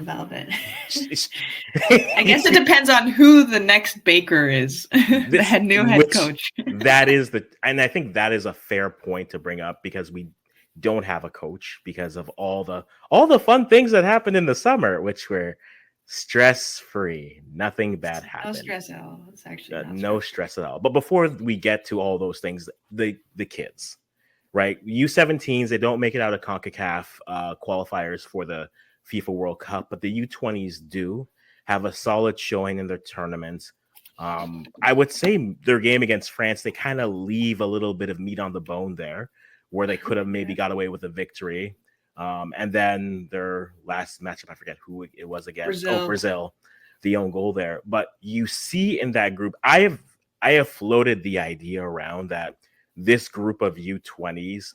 velvet. I guess it depends on who the next Baker is, the new head coach. And I think that is a fair point to bring up, because we don't have a coach because of all the fun things that happened in the summer, which were stress-free. Nothing bad happened. No stress at all. It's actually no stress at all. But before we get to all those things, the kids, right? U17s, they don't make it out of CONCACAF qualifiers for the FIFA World Cup, but the U20s do have a solid showing in their tournaments. I would say their game against France, they kind of leave a little bit of meat on the bone there, where they could have maybe got away with a victory. And then their last matchup, I forget who it was against. Brazil, the own goal there. But you see in that group, I have floated the idea around that this group of U20s,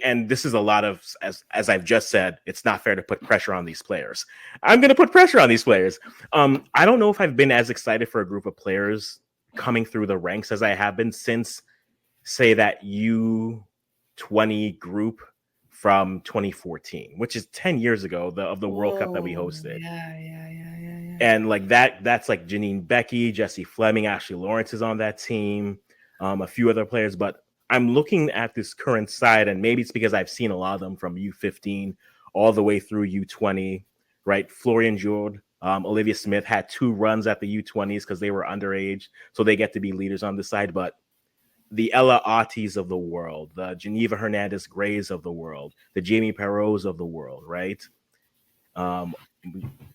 and this is a lot of, as I've just said, it's not fair to put pressure on these players. I'm going to put pressure on these players. I don't know if I've been as excited for a group of players coming through the ranks as I have been since, say, that U20 group from 2014, which is 10 years ago, of the World Cup that we hosted. Yeah. And like that's like Janine Becky, Jesse Fleming, Ashley Lawrence is on that team, a few other players. But I'm looking at this current side, and maybe it's because I've seen a lot of them from U15 all the way through U20, right? Florian Jourde, Olivia Smith had 2 runs at the U20s because they were underage, so they get to be leaders on this side. But the Ella Otteys of the world, the Geneva Hernandez Grays of the world, the Jamie Perrots of the world, right?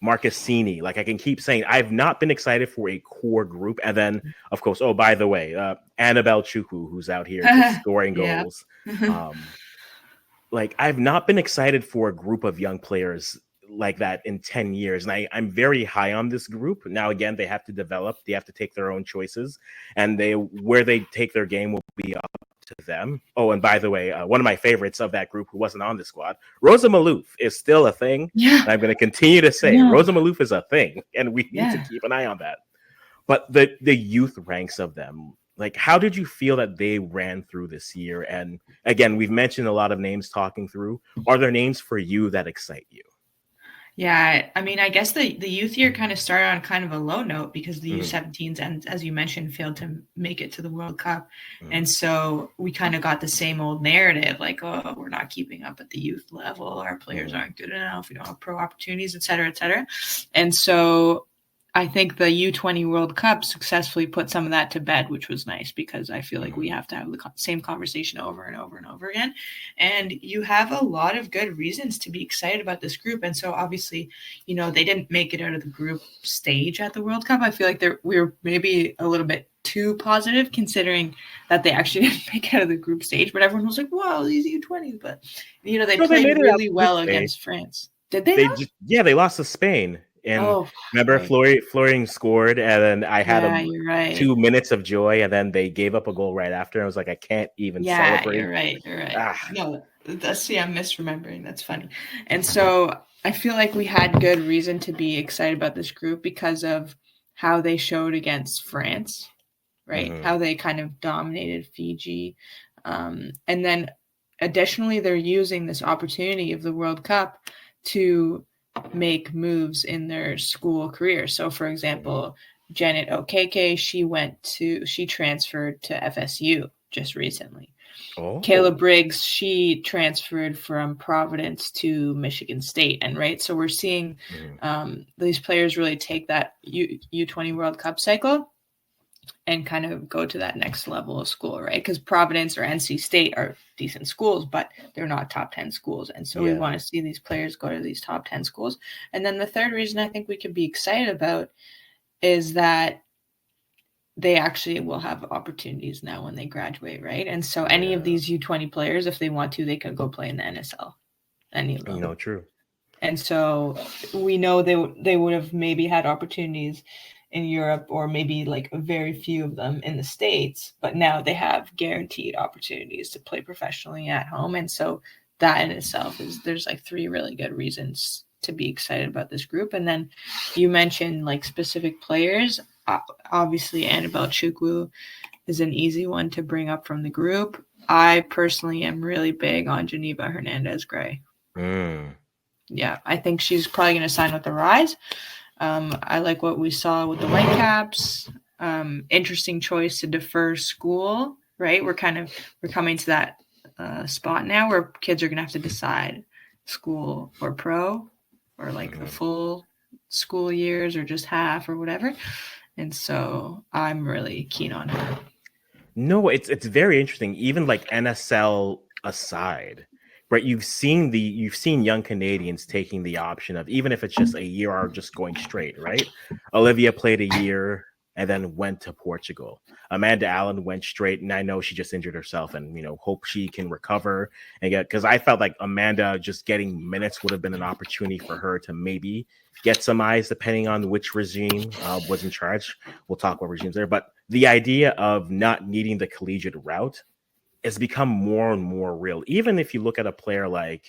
Marcassini, like I can keep saying, I've not been excited for a core group. And then, of course, oh, by the way, Annabelle Chukwu, who's out here just scoring goals. Like, I've not been excited for a group of young players like that in 10 years. And I'm very high on this group. Now, again, they have to develop. They have to take their own choices. And where they take their game will be up to them. Oh, and by the way, one of my favorites of that group who wasn't on the squad, Rosa Malouf, is still a thing. Yeah. And I'm going to continue to say Rosa Malouf is a thing. And we need to keep an eye on that. But the youth ranks of them, like, how did you feel that they ran through this year? And again, we've mentioned a lot of names talking through. Are there names for you that excite you? Yeah, I mean, I guess the youth year kind of started on kind of a low note because the U17s, and as you mentioned, failed to make it to the World Cup. And so we kind of got the same old narrative, like, oh, we're not keeping up at the youth level. Our players aren't good enough. We don't have pro opportunities, et cetera, et cetera. And so I think the U20 World Cup successfully put some of that to bed, which was nice because I feel like we have to have the same conversation over and over and over again. And you have a lot of good reasons to be excited about this group. And so obviously, you know, they didn't make it out of the group stage at the World Cup. I feel like we were maybe a little bit too positive considering that they actually didn't make it out of the group stage. But everyone was like, wow, these U20s. But, you know, they played really well against France. Did they? They lost to Spain. And remember, Florian scored, and then I had 2 minutes of joy, and then they gave up a goal right after. And I was like, I can't even celebrate. You're right. No, I'm misremembering. That's funny. And so I feel like we had good reason to be excited about this group because of how they showed against France, right? How they kind of dominated Fiji. And then additionally, they're using this opportunity of the World Cup to make moves in their school career. So for example, Janet Okeke, she transferred to FSU just recently. Kayla Briggs, she transferred from Providence to Michigan State. And right, so we're seeing these players really take that U20 World Cup cycle and kind of go to that next level of school, right? Because Providence or NC State are decent schools, but they're not top 10 schools. And so we want to see these players go to these top 10 schools. And then the third reason I think we could be excited about is that they actually will have opportunities now when they graduate, right? And so any of these U20 players, if they want to, they can go play in the NSL. Any of them. You know, true. And so we know they would have maybe had opportunities in Europe or maybe like very few of them in the States, but now they have guaranteed opportunities to play professionally at home. And so that in itself there's like 3 really good reasons to be excited about this group. And then you mentioned like specific players. Obviously, Annabelle Chukwu is an easy one to bring up from the group. I personally am really big on Geneva Hernandez Gray. Yeah, I think she's probably going to sign with the Rise. I like what we saw with the Whitecaps. Interesting choice to defer school, right? We're coming to that spot now where kids are going to have to decide school or pro, or like the full school years or just half or whatever. And so I'm really keen on her. No, it's very interesting. Even like NSL aside, right? You've seen young Canadians taking the option of, even if it's just a year or just going straight, right? Olivia played a year and then went to Portugal. Amanda Allen went straight, and I know she just injured herself, and hope she can recover and get, because I felt like Amanda just getting minutes would have been an opportunity for her to maybe get some eyes, depending on which regime was in charge. We'll talk about regimes there, but the idea of not needing the collegiate route has become more and more real. Even if you look at a player like,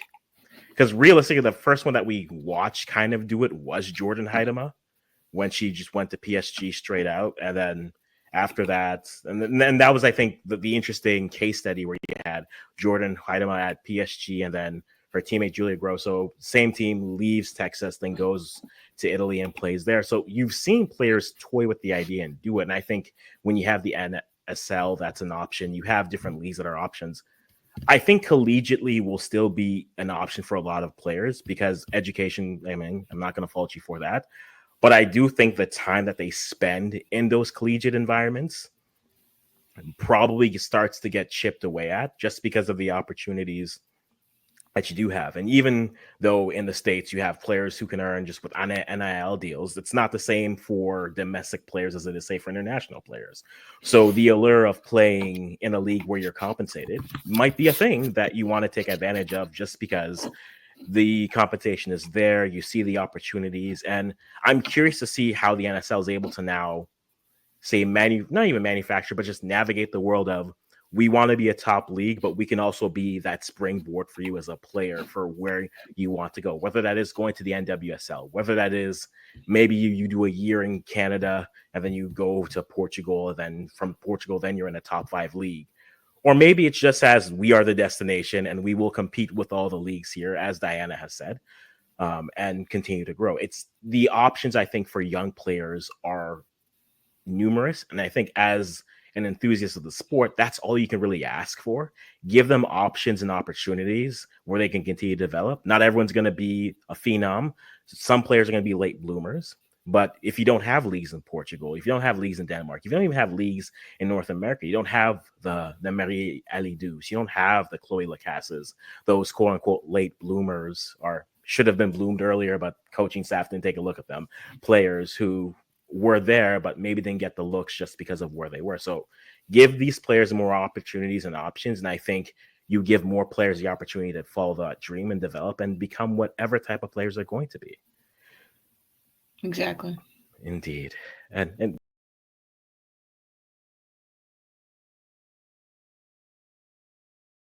because realistically, the first one that we watched kind of do it was Jordan Huitema, when she just went to PSG straight out. And then after that, and then that was, I think, the interesting case study where you had Jordan Huitema at PSG, and then her teammate Julia Grosso, same team, leaves Texas, then goes to Italy and plays there. So you've seen players toy with the idea and do it. And I think when you have the NSL, that's an option. You have different leagues that are options. I think collegiately will still be an option for a lot of players because education, I mean, I'm not going to fault you for that. But I do think the time that they spend in those collegiate environments probably starts to get chipped away at, just because of the opportunities that you do have. And even though in the States you have players who can earn just with NIL deals, it's not the same for domestic players as it is, say, for international players. So the allure of playing in a league where you're compensated might be a thing that you want to take advantage of, just because the compensation is there. You see the opportunities. And I'm curious to see how the NSL is able to now, say, not even manufacture, but just navigate the world of, we want to be a top league, but we can also be that springboard for you as a player for where you want to go, whether that is going to the NWSL, whether that is maybe you do a year in Canada and then you go to Portugal, and then from Portugal, then you're in a top 5 league. Or maybe it's just as we are the destination and we will compete with all the leagues here, as Diana has said, and continue to grow. It's the options, I think, for young players are numerous. And I think as an enthusiast of the sport, that's all you can really ask for. Give them options and opportunities where they can continue to develop. Not everyone's going to be a phenom. Some players are going to be late bloomers. But if you don't have leagues in Portugal, if you don't have leagues in Denmark, if you don't even have leagues in North America, you don't have the Marie Alidous, you don't have the Chloe Lacasses, those quote unquote late bloomers, or should have been bloomed earlier, but coaching staff didn't take a look at them. Players who were there, but maybe didn't get the looks just because of where they were. So give these players more opportunities and options. And I think you give more players the opportunity to follow that dream and develop and become whatever type of players they're going to be. Exactly. Indeed. And